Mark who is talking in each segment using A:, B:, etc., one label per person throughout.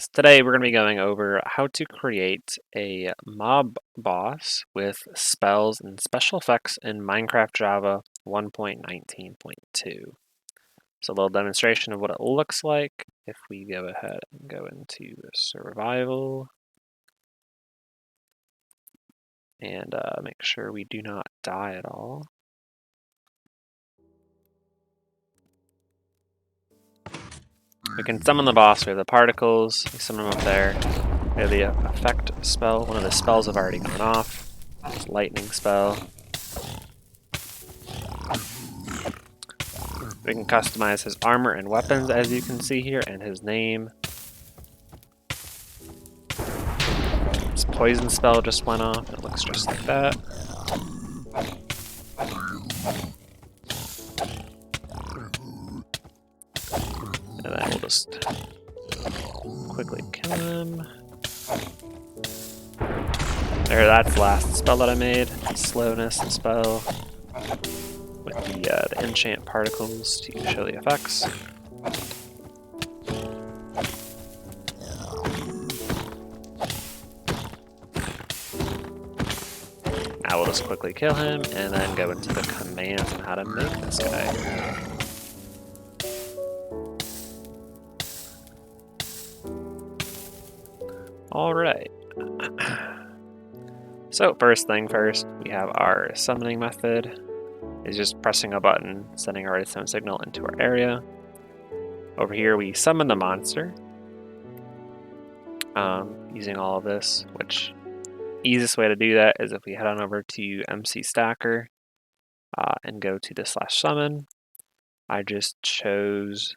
A: guys. Today we're going to be going over how to create a mob boss with spells and special effects in Minecraft Java 1.19.2. So a little demonstration of what it looks like if we go ahead and go into survival and make sure we do not die at all. We can summon the boss. We have the particles. We summon them up there. We have the effect spell. One of the spells have already gone off. It's lightning spell. We can customize his armor and weapons, as you can see here, and his name. His poison spell just went off. It looks just like that. And then we'll just quickly kill him. There, that's the last spell that I made. Slowness spell with the enchant particles to show the effects. Now we'll just quickly kill him and then go into the commands on how to make this guy. Alright. So first thing first, we have our summoning method. Is just pressing a button, sending our redstone signal into our area. Over here we summon the monster. Using all of this, which easiest way to do that is if we head on over to MC Stacker and go to the /summon. I just chose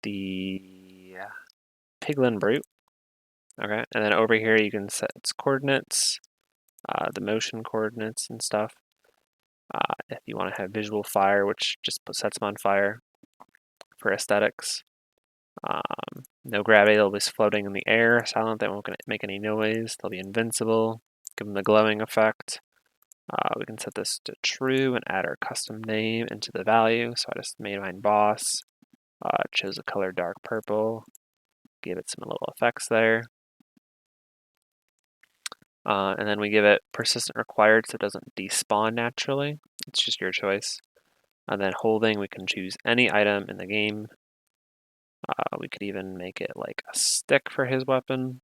A: the Piglin Brute. Okay, and then over here you can set its coordinates, the motion coordinates and stuff. If you want to have visual fire, which just sets them on fire for aesthetics. No gravity, they'll be floating in the air, silent, they won't make any noise, they'll be invincible, give them the glowing effect. We can set this to true and add our custom name into the value. So I just made mine boss, chose the color dark purple, gave it some little effects there. And then we give it persistent required so it doesn't despawn naturally. It's just your choice. And then holding, we can choose any item in the game. We could even make it like a stick for his weapon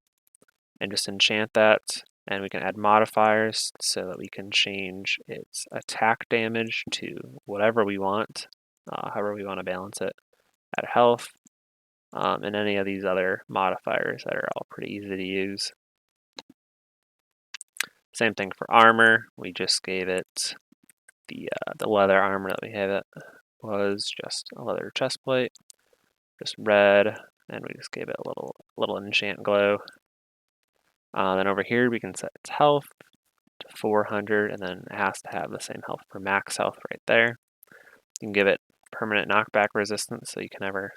A: and just enchant that. And we can add modifiers so that we can change its attack damage to whatever we want, however we want to balance it. Add health, and any of these other modifiers that are all pretty easy to use. Same thing for armor. We just gave it the leather armor that we have. It was just a leather chest plate, just red, and we just gave it a little enchant glow. Then over here we can set its health to 400, and then it has to have the same health for max health right there. You can give it permanent knockback resistance, so you can never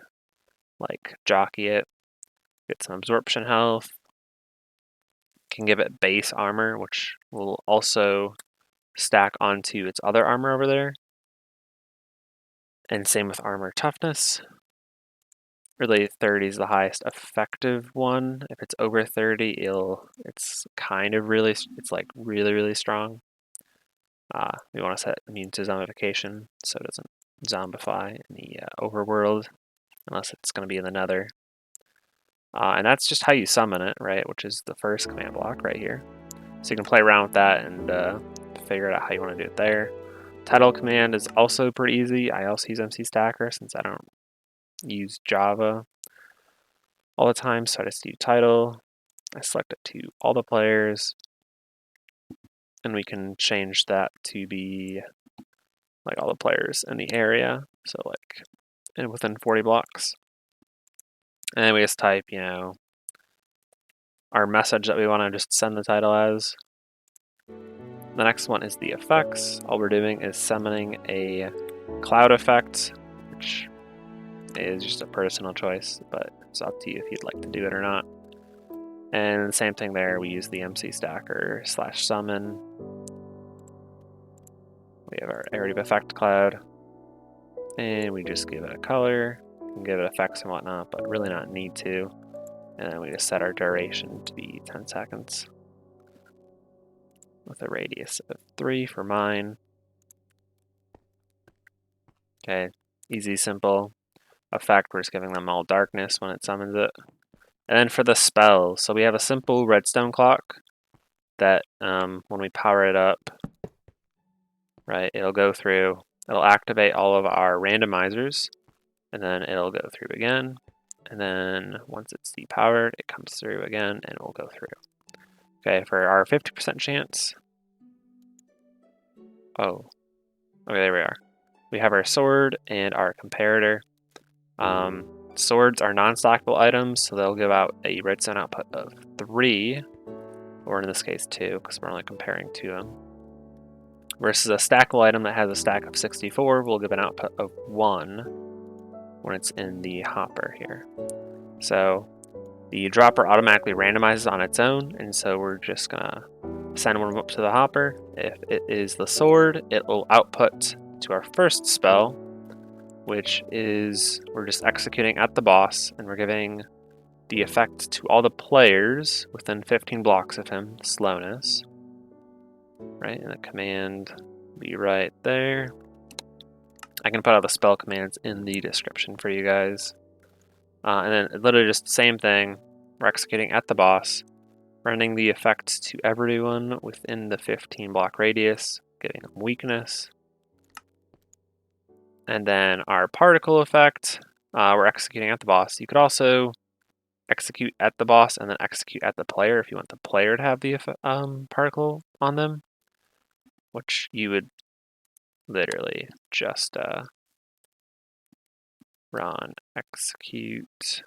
A: like jockey it. Get some absorption health. Can give it base armor, which will also stack onto its other armor over there. And same with armor toughness. Really, 30 is the highest effective one. If it's over 30, it's kind of really, it's like really strong. We want to set immune to zombification so it doesn't zombify in the overworld unless it's going to be in the nether. And that's just how you summon it, right? Which is the first command block right here. So you can play around with that and figure out how you want to do it there. Title command is also pretty easy. I also use MC Stacker since I don't use Java all the time, so I just do title. I select it to all the players, and we can change that to be like all the players in the area, so like and within 40 blocks. And we just type, our message that we want to just send the title as. The next one is the effects. All we're doing is summoning a cloud effect, which is just a personal choice, but it's up to you if you'd like to do it or not. And the same thing there, we use the MC Stacker /summon. We have our area of effect cloud, and we just give it a color. We can give it effects and whatnot, but really not need to. And then we just set our duration to be 10 seconds with a radius of 3 for mine. Okay, easy, simple effect. We're just giving them all darkness when it summons it. And then for the spells, so we have a simple redstone clock that when we power it up, right, it'll go through, it'll activate all of our randomizers, and then it'll go through again. And then once it's depowered, it comes through again and will go through. Okay, for our 50% chance. Oh, okay, there we are. We have our sword and our comparator. Swords are non-stackable items, so they'll give out a redstone output of 3, or in this case 2, because we're only comparing to them. Versus a stackable item that has a stack of 64 will give an output of 1 when it's in the hopper here. So the dropper automatically randomizes on its own, and so we're just gonna send one up to the hopper. If it is the sword, it will output to our first spell, which is we're just executing at the boss, and we're giving the effect to all the players within 15 blocks of him, slowness. Right, and the command will be right there. I can put all the spell commands in the description for you guys. And then literally just the same thing. We're executing at the boss, running the effects to everyone within the 15 block radius, giving them weakness. And then our particle effect, we're executing at the boss. You could also execute at the boss and then execute at the player if you want the player to have the particle on them, which you would literally just run execute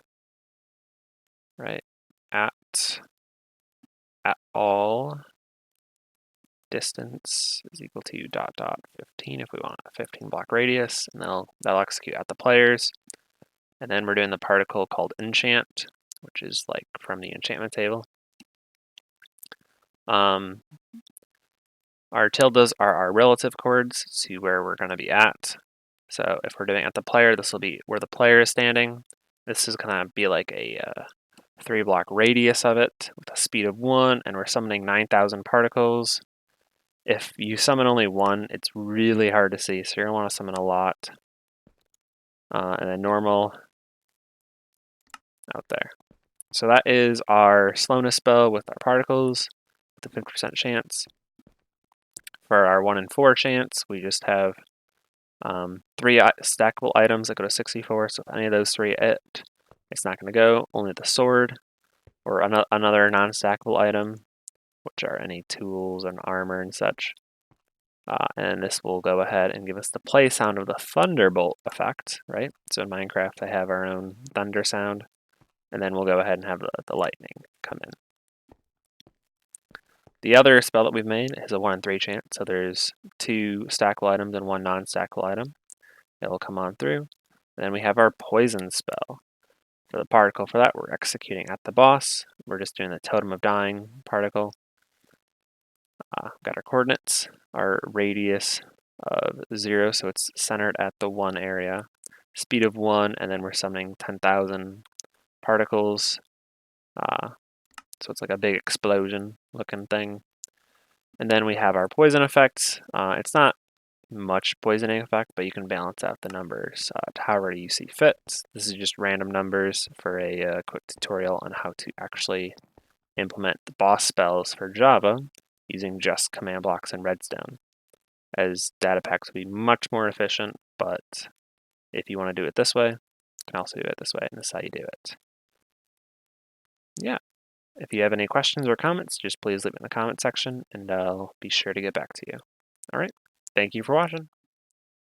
A: right at all distance is equal to dot 15 if we want a 15 block radius, and that'll execute at the players. And then we're doing the particle called enchant, which is like from the enchantment table. Our tildes are our relative chords to where we're going to be at. So if we're doing at the player, this will be where the player is standing. This is going to be like a 3 block radius of it with a speed of 1, and we're summoning 9,000 particles. If you summon only 1, it's really hard to see, so you're going to want to summon a lot. And then normal out there. So that is our slowness spell with our particles with a 50% chance. For our 1 in 4 chance, we just have 3 stackable items that go to 64, so if any of those 3 it's not going to go, only the sword, or another non-stackable item, which are any tools and armor and such. And this will go ahead and give us the play sound of the thunderbolt effect, right? So in Minecraft, they have our own thunder sound, and then we'll go ahead and have the lightning come in. The other spell that we've made is a 1 in 3 chance, so there's 2 stackable items and 1 non-stackable item. It will come on through. And then we have our poison spell. For the particle for that, we're executing at the boss. We're just doing the totem of dying particle. Got our coordinates, our radius of 0, so it's centered at the 1 area. Speed of 1, and then we're summoning 10,000 particles. So it's like a big explosion looking thing. And then we have our poison effects. It's not much poisoning effect, but you can balance out the numbers however you see fit. This is just random numbers for a quick tutorial on how to actually implement the boss spells for Java using just command blocks and redstone, as data packs will be much more efficient, but if you want to do it this way, you can also do it this way, and this is how you do it. Yeah. If you have any questions or comments, just please leave it in the comment section, and I'll be sure to get back to you. All right. Thank you for watching.